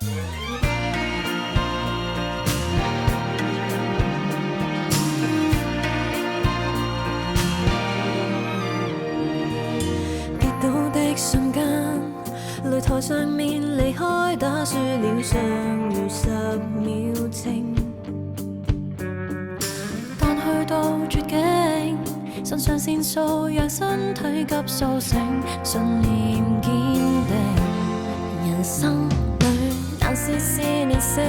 跌倒的瞬間，擂台上面離開，打輸了尚餘10秒正。但去到絕境，腎上腺素讓身體急甦醒，信念堅定。人生裏難事事練成，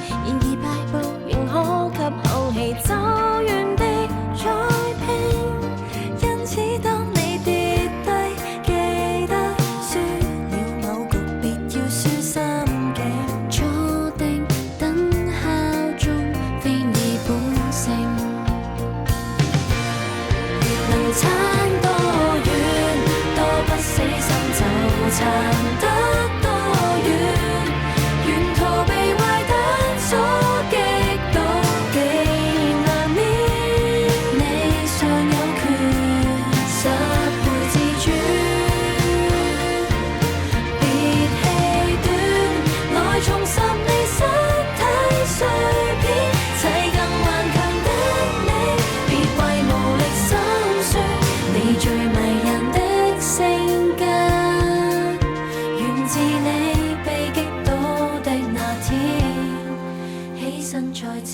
然而敗北仍可給口氣走遠的再拼。因此當你跌低，記得輸了某局別要輸心境，坐定等效忠，非你本性。能撐多遠，多不死心就撐得多遠。沿途被壞蛋所擊倒，既難免你尚有權10倍自尊。別氣短，來重拾你身體碎片，砌更頑強的你，別為無力心酸。你最迷人的性格，源自你被擊倒的那天，起身再戰。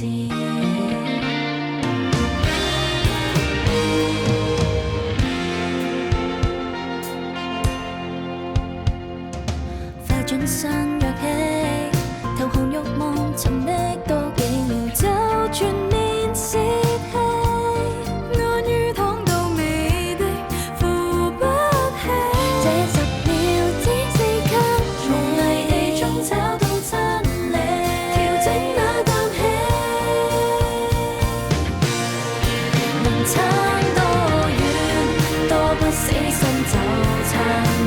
快轉身躍起，投降慾望沉溺多幾秒就全面泄氣，安於躺到尾的扶不起。這10秒只是給從泥地中找到真理，調整那啖氣。能撐多遠，多不死心就撐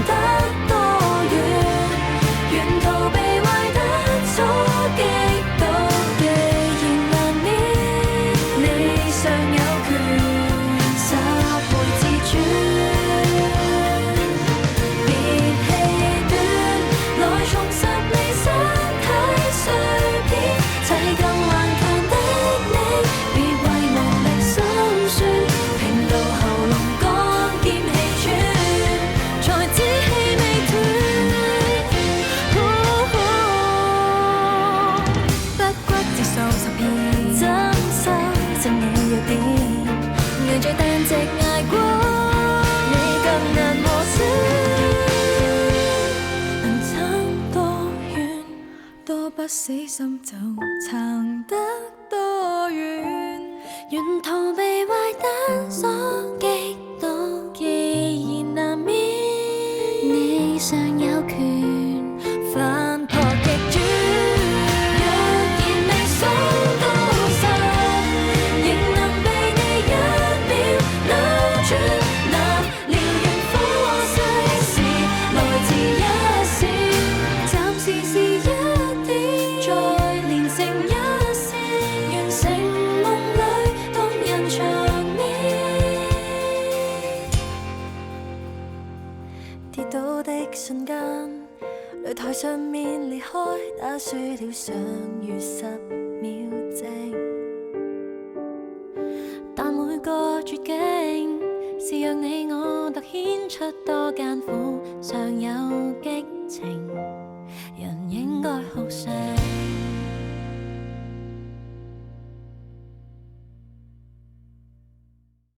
得多遠。沿途被壞蛋所擊倒，既然難免你尚有權10倍自尊。別氣短，來重拾你身體碎片，砌更頑強的你，別為無力心酸。拼到喉嚨乾兼氣喘，才知氣未斷。不屈接受10片，真心正你弱點，硬著單隻捱過，你更難磨損。能撐多遠，多不死心就撐得多遠。沿途被壞蛋所擊倒，既然難免你尚有權反撲逆轉。若然未數到10，仍能被你1秒扭轉。那燎原火勢是來自一線，暫時是一點，再連成一線，完成夢裏動人場面。跌倒的瞬間，擂台上面離開，打輸了尚餘10秒正。但每個絕境，是讓你我突顯出多艱苦，尚有激情。人應該好想